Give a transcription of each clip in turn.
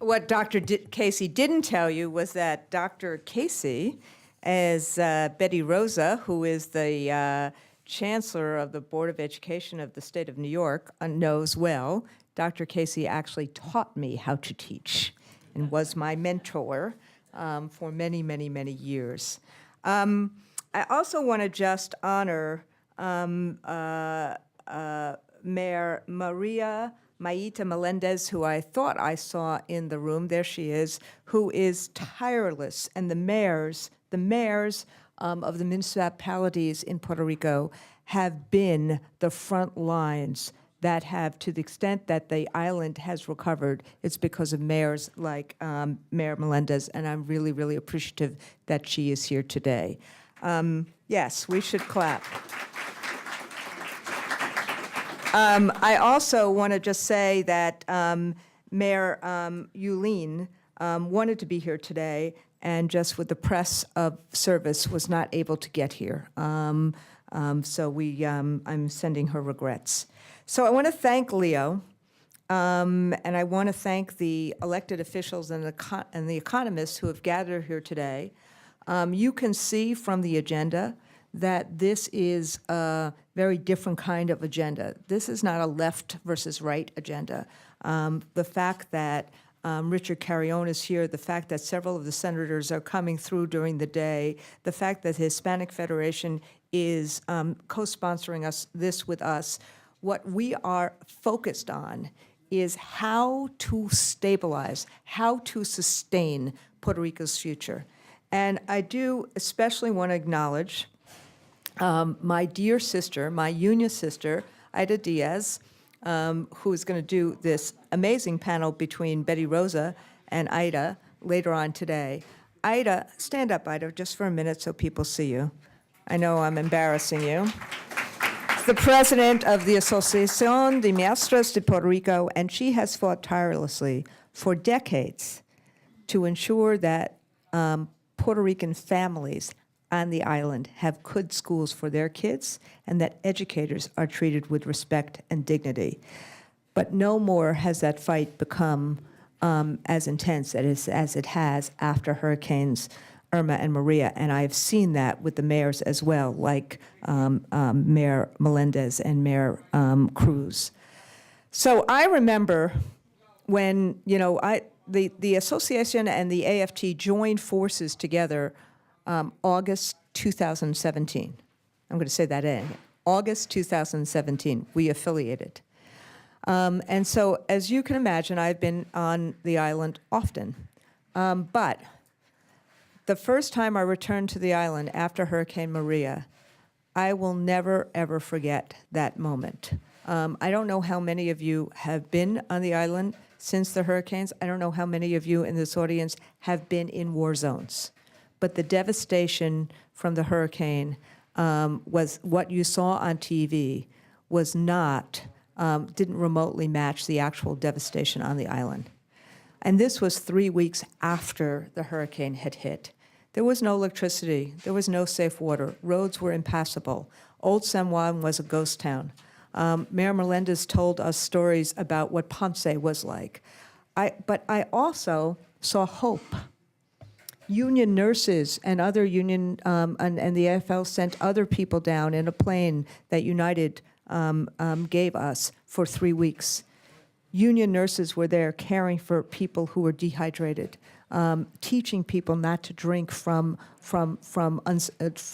What Casey didn't tell you was that Dr. Casey, as Betty Rosa, who is the Chancellor of the Board of Education of the state of New York, knows well, Dr. Casey actually taught me how to teach and was my mentor for many, many, many years. I also want to just honor Mayor Maria Maita Melendez, who I thought I saw in the room, there she is, who is tireless, and the mayors of the municipalities in Puerto Rico have been the front lines that have, to the extent that the island has recovered, it's because of mayors like Mayor Melendez, and I'm really, really appreciative that she is here today. Yes, we should clap. I also want to just say that Mayor Yulene wanted to be here today, and just with the press of service was not able to get here. So I'm sending her regrets. So I want to thank Leo, and I want to thank the elected officials and the economists who have gathered here today. You can see from the agenda that this is a very different kind of agenda. This is not a left versus right agenda. The fact that Richard Carrion is here, the fact that several of the senators are coming through during the day, the fact that the Hispanic Federation is co-sponsoring this with us, what we are focused on is how to stabilize, how to sustain Puerto Rico's future. And I do especially want to acknowledge my dear sister, my union sister, Ida Diaz, who is going to do this amazing panel between Betty Rosa and Ida later on today. Ida, stand up, Ida, just for a minute so people see you. I know I'm embarrassing you. She's the president of the Asociación de Maestras de Puerto Rico, and she has fought tirelessly for decades to ensure that Puerto Rican families on the island have good schools for their kids and that educators are treated with respect and dignity. But no more has that fight become as intense as it has after Hurricanes Irma and Maria, and I've seen that with the mayors as well, like Mayor Melendez and Mayor Cruz. So I remember when, the association and the AFT joined forces together August 2017. I'm going to say that in. August 2017, we affiliated. And so, as you can imagine, I've been on the island often. But the first time I returned to the island after Hurricane Maria, I will never, ever forget that moment. I don't know how many of you have been on the island since the hurricanes. I don't know how many of you in this audience have been in war zones. But the devastation from the hurricane was what you saw on TV was not, didn't remotely match the actual devastation on the island. And this was 3 weeks after the hurricane had hit. There was no electricity. There was no safe water. Roads were impassable. Old San Juan was a ghost town. Mayor Melendez told us stories about what Ponce was like. But I also saw hope. Union nurses and other union, and the AFL sent other people down in a plane that United gave us for 3 weeks. Union nurses were there caring for people who were dehydrated, teaching people not to drink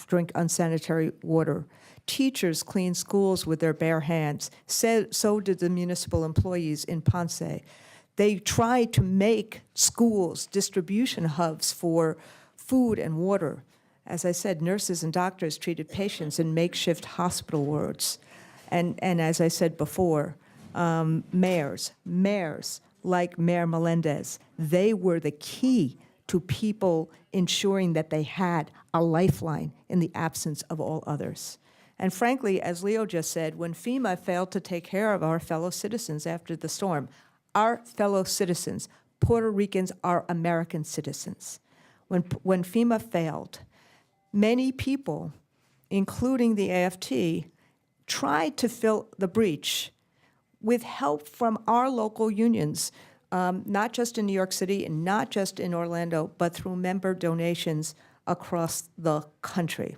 drink unsanitary water. Teachers cleaned schools with their bare hands. So did the municipal employees in Ponce. They tried to make schools distribution hubs for food and water. As I said, nurses and doctors treated patients in makeshift hospital wards. And as I said before, mayors like Mayor Melendez, they were the key to people ensuring that they had a lifeline in the absence of all others. And frankly, as Leo just said, when FEMA failed to take care of our fellow citizens after the storm, our fellow citizens, Puerto Ricans are American citizens. When FEMA failed, many people, including the AFT, tried to fill the breach with help from our local unions, not just in New York City and not just in Orlando, but through member donations across the country.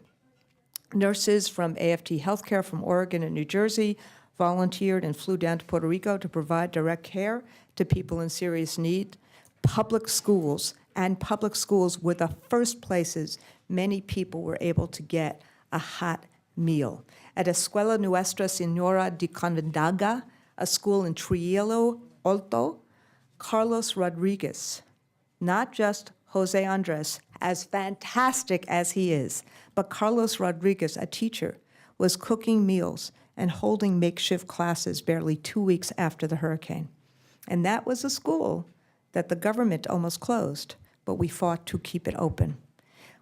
Nurses from AFT Healthcare from Oregon and New Jersey volunteered and flew down to Puerto Rico to provide direct care to people in serious need. Public schools were the first places many people were able to get a hot meal. At Escuela Nuestra Señora de Convendaga, a school in Trujillo Alto, Carlos Rodriguez, not just Jose Andres, as fantastic as he is, but Carlos Rodriguez, a teacher, was cooking meals and holding makeshift classes barely 2 weeks after the hurricane. And that was a school that the government almost closed, but we fought to keep it open.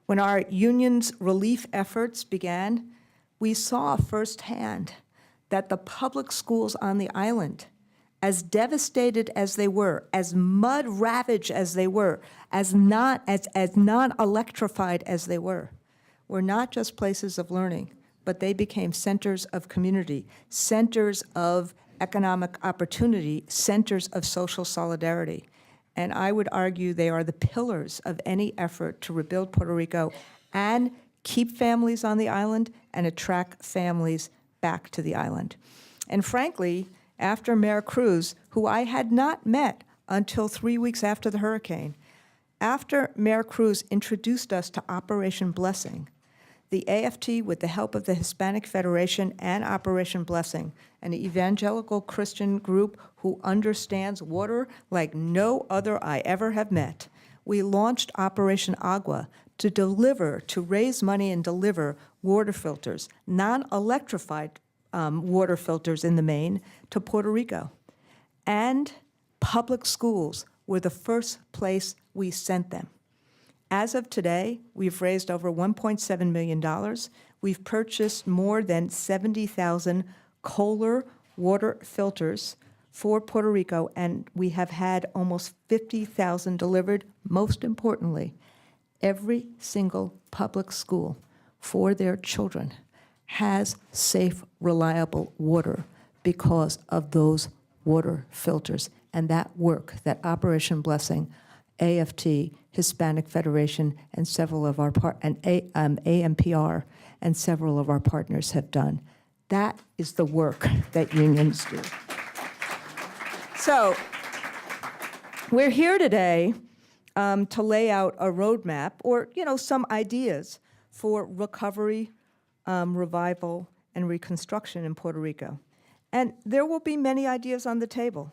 When our union's relief efforts began, we saw firsthand that the public schools on the island, as devastated as they were, as mud-ravaged as they were, as non-electrified as they were not just places of learning, but they became centers of community, centers of economic opportunity, centers of social solidarity. And I would argue they are the pillars of any effort to rebuild Puerto Rico and keep families on the island and attract families back to the island. And frankly, after Mayor Cruz, who I had not met until 3 weeks after the hurricane, after Mayor Cruz introduced us to Operation Blessing, the AFT, with the help of the Hispanic Federation and Operation Blessing, an evangelical Christian group who understands water like no other I ever have met, we launched Operation Agua to raise money and deliver water filters, non-electrified water filters in the main, to Puerto Rico. And public schools were the first place we sent them. As of today, we've raised over $1.7 million. We've purchased more than 70,000 Kohler water filters for Puerto Rico, and we have had almost 50,000 delivered. Most importantly, every single public school for their children has safe, reliable water because of those water filters and that work that Operation Blessing, AFT, Hispanic Federation, and several of our AMPR and several of our partners have done. That is the work that unions do. So we're here today to lay out a roadmap or, some ideas for recovery, revival, and reconstruction in Puerto Rico. And there will be many ideas on the table.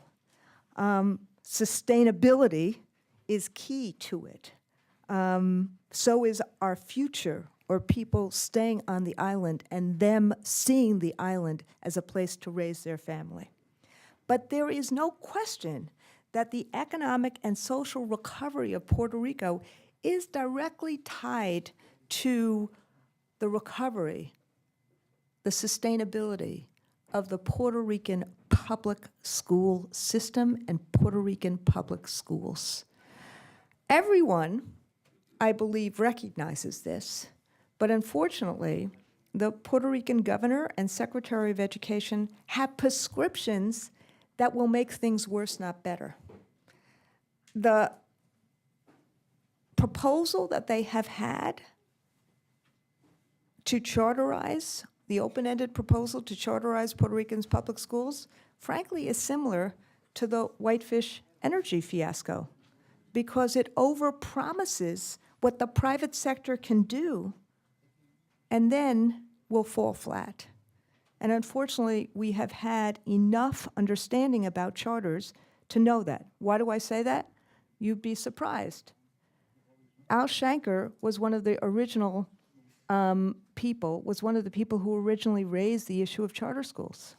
Sustainability is key to it. So is our future, or people staying on the island and them seeing the island as a place to raise their family. But there is no question that the economic and social recovery of Puerto Rico is directly tied to the recovery, the sustainability of the Puerto Rican public school system and Puerto Rican public schools. Everyone, I believe, recognizes this, but unfortunately, the Puerto Rican governor and Secretary of Education have prescriptions that will make things worse, not better. The proposal that they have had to charterize, the open-ended proposal to charterize Puerto Rican's public schools, frankly, is similar to the Whitefish energy fiasco because it overpromises what the private sector can do and then will fall flat. And unfortunately, we have had enough understanding about charters to know that. Why do I say that? You'd be surprised. Al Shanker was one of the original people who originally raised the issue of charter schools.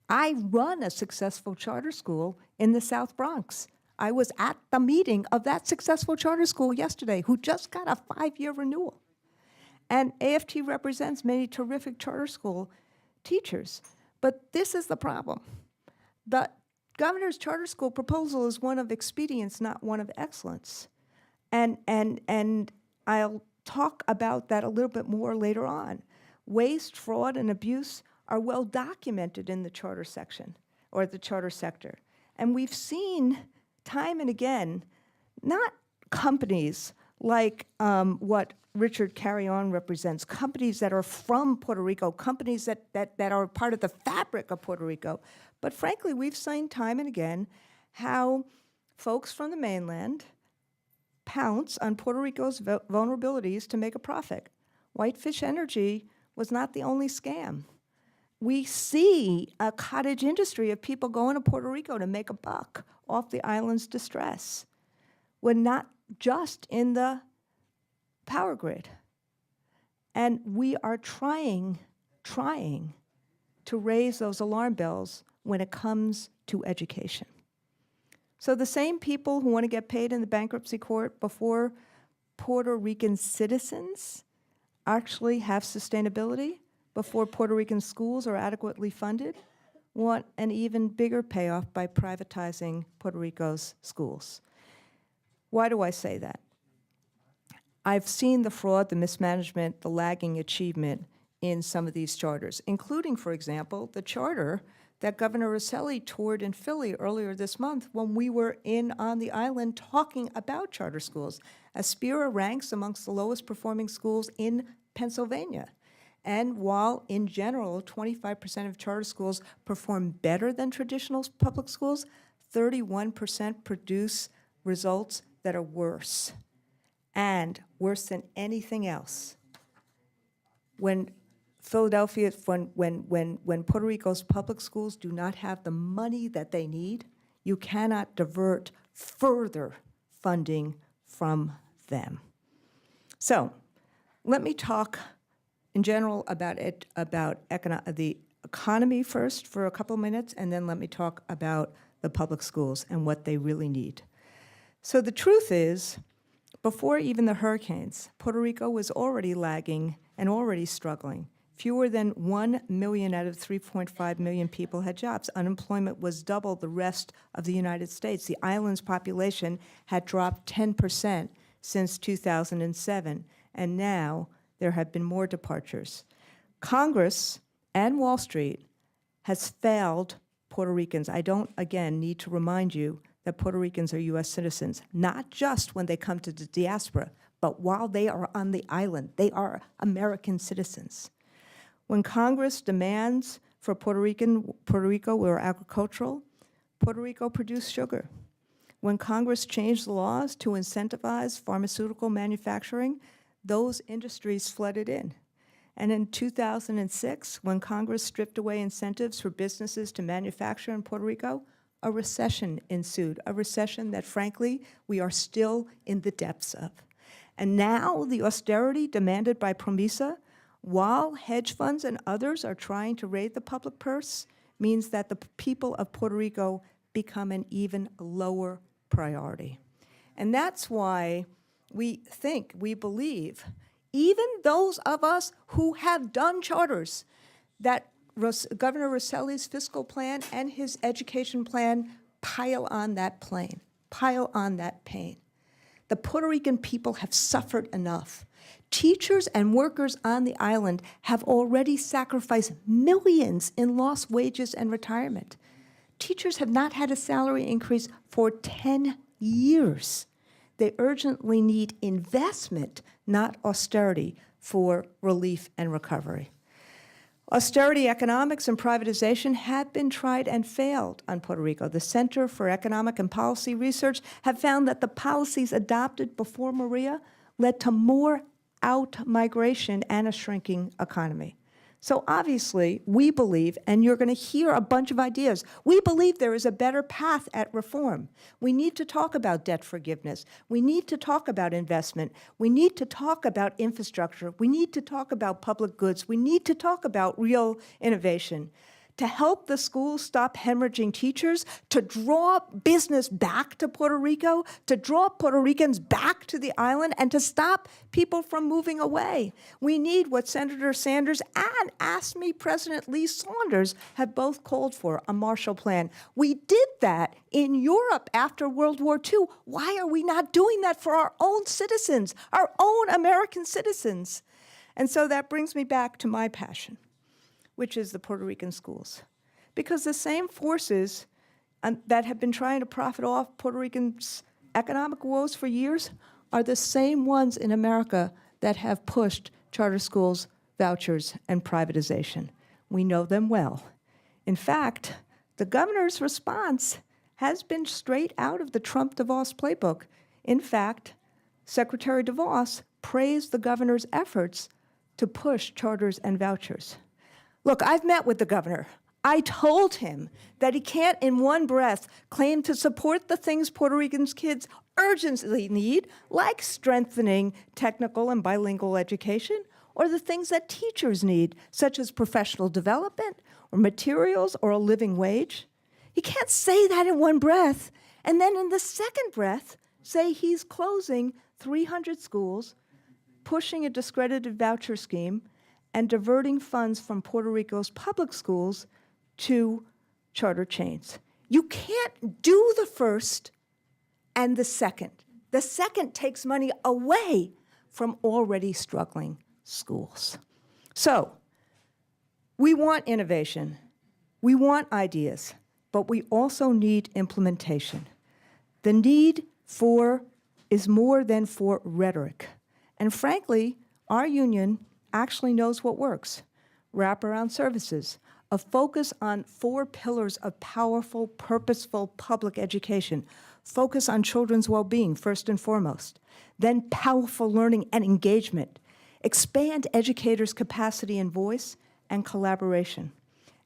I run a successful charter school in the South Bronx. I was at the meeting of that successful charter school yesterday, who just got a 5-year renewal. And AFT represents many terrific charter school teachers. But this is the problem. The governor's charter school proposal is one of expedience, not one of excellence. And I'll talk about that a little bit more later on. Waste, fraud, and abuse are well documented in the charter section or the charter sector. And we've seen time and again, not companies like what Richard Carrion represents, companies that are from Puerto Rico, companies that are part of the fabric of Puerto Rico. But frankly, we've seen time and again how folks from the mainland pounce on Puerto Rico's vulnerabilities to make a profit. Whitefish Energy was not the only scam. We see a cottage industry of people going to Puerto Rico to make a buck off the island's distress. We're not just in the power grid. And we are trying to raise those alarm bells when it comes to education. So the same people who want to get paid in the bankruptcy court before Puerto Rican citizens actually have sustainability, before Puerto Rican schools are adequately funded, want an even bigger payoff by privatizing Puerto Rico's schools. Why do I say that? I've seen the fraud, the mismanagement, the lagging achievement in some of these charters, including, for example, the charter that Governor Rosselli toured in Philly earlier this month when we were in on the island talking about charter schools. Aspira ranks amongst the lowest performing schools in Pennsylvania. And while, in general, 25% of charter schools perform better than traditional public schools, 31% produce results that are worse, and worse than anything else. When Philadelphia, when Puerto Rico's public schools do not have the money that they need, you cannot divert further funding from them. So let me talk in general about the economy first for a couple minutes, and then let me talk about the public schools and what they really need. So the truth is, before even the hurricanes, Puerto Rico was already lagging and already struggling. Fewer than 1 million out of 3.5 million people had jobs. Unemployment was double the rest of the United States. The island's population had dropped 10% since 2007, and now there have been more departures. Congress and Wall Street has failed Puerto Ricans. I don't, again, need to remind you that Puerto Ricans are U.S. citizens, not just when they come to the diaspora, but while they are on the island. They are American citizens. When Congress demands for Puerto Rico were agricultural, Puerto Rico produced sugar. When Congress changed the laws to incentivize pharmaceutical manufacturing, those industries flooded in. And in 2006, when Congress stripped away incentives for businesses to manufacture in Puerto Rico, a recession ensued, a recession that, frankly, we are still in the depths of. And now the austerity demanded by PROMESA, while hedge funds and others are trying to raid the public purse, means that the people of Puerto Rico become an even lower priority. And that's why we believe, even those of us who have done charters, that Governor Rosselli's fiscal plan and his education plan pile on that pain. The Puerto Rican people have suffered enough. Teachers and workers on the island have already sacrificed millions in lost wages and retirement. Teachers have not had a salary increase for 10 years. They urgently need investment, not austerity, for relief and recovery. Austerity economics and privatization have been tried and failed on Puerto Rico. The Center for Economic and Policy Research have found that the policies adopted before Maria led to more out-migration and a shrinking economy. So obviously, we believe, and you're going to hear a bunch of ideas, we believe there is a better path at reform. We need to talk about debt forgiveness. We need to talk about investment. We need to talk about infrastructure. We need to talk about public goods. We need to talk about real innovation. To help the schools stop hemorrhaging teachers, to draw business back to Puerto Rico, to draw Puerto Ricans back to the island, and to stop people from moving away. We need what Senator Sanders and AFSCME President Lee Saunders have both called for, a Marshall Plan. We did that in Europe after World War II. Why are we not doing that for our own citizens, our own American citizens? And so that brings me back to my passion, which is the Puerto Rican schools. Because the same forces that have been trying to profit off Puerto Ricans' economic woes for years are the same ones in America that have pushed charter schools, vouchers, and privatization. We know them well. In fact, the governor's response has been straight out of the Trump-DeVos playbook. In fact, Secretary DeVos praised the governor's efforts to push charters and vouchers. Look, I've met with the governor. I told him that he can't in one breath claim to support the things Puerto Ricans' kids urgently need, like strengthening technical and bilingual education, or the things that teachers need, such as professional development, or materials, or a living wage. He can't say that in one breath, and then in the second breath, say he's closing 300 schools, pushing a discredited voucher scheme, and diverting funds from Puerto Rico's public schools to charter chains. You can't do the first and the second. The second takes money away from already struggling schools. So, we want innovation, we want ideas, but we also need implementation. The need for is more than for rhetoric. And frankly, our union actually knows what works. Wraparound services, a focus on 4 pillars of powerful, purposeful public education. Focus on children's well-being, first and foremost. Then powerful learning and engagement. Expand educators' capacity and voice and collaboration.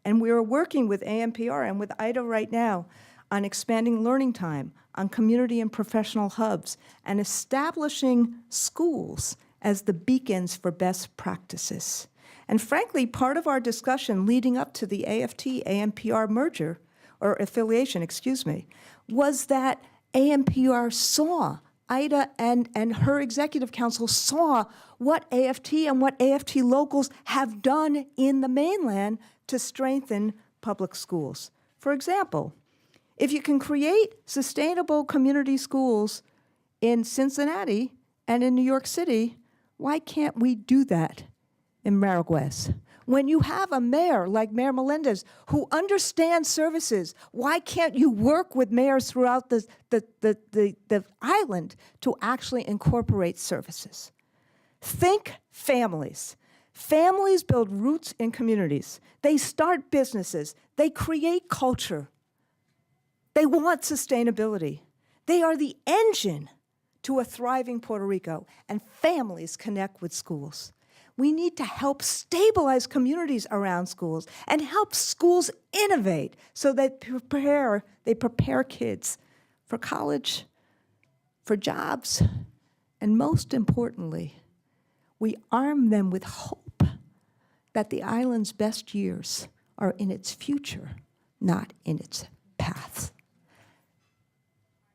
And we are working with AMPR and with IDA right now on expanding learning time, on community and professional hubs, and establishing schools as the beacons for best practices. And frankly, part of our discussion leading up to the AFT-AMPR merger, or affiliation, excuse me, was that AMPR saw, IDA and her executive council saw what AFT and what AFT locals have done in the mainland to strengthen public schools. For example, if you can create sustainable community schools in Cincinnati and in New York City, why can't we do that in Maragüez? When you have a mayor like Mayor Melendez who understands services, why can't you work with mayors throughout the island to actually incorporate services? Think families. Families build roots in communities. They start businesses. They create culture. They want sustainability. They are the engine to a thriving Puerto Rico, and families connect with schools. We need to help stabilize communities around schools and help schools innovate so that they prepare kids for college, for jobs, and most importantly, we arm them with hope that the island's best years are in its future, not in its past.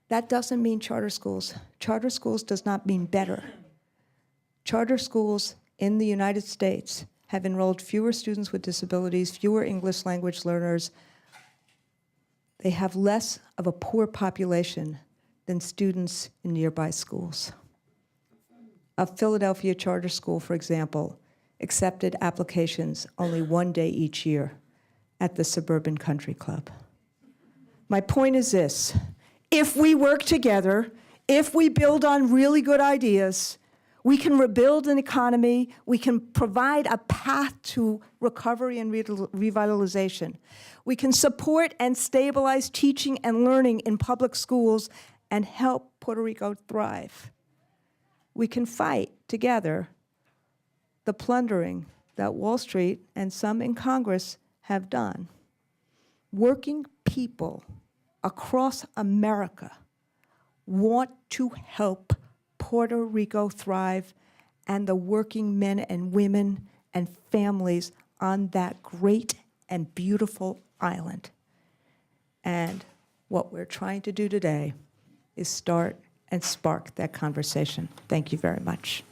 That doesn't mean charter schools. Charter schools does not mean better. Charter schools in the United States have enrolled fewer students with disabilities, fewer English language learners. They have less of a poor population than students in nearby schools. A Philadelphia charter school, for example, accepted applications only 1 day each year at the Suburban Country Club. My point is this: if we work together, if we build on really good ideas, we can rebuild an economy, we can provide a path to recovery and revitalization. We can support and stabilize teaching and learning in public schools and help Puerto Rico thrive. We can fight together the plundering that Wall Street and some in Congress have done. Working people across America want to help Puerto Rico thrive and the working men and women and families on that great and beautiful island. And what we're trying to do today is start and spark that conversation. Thank you very much.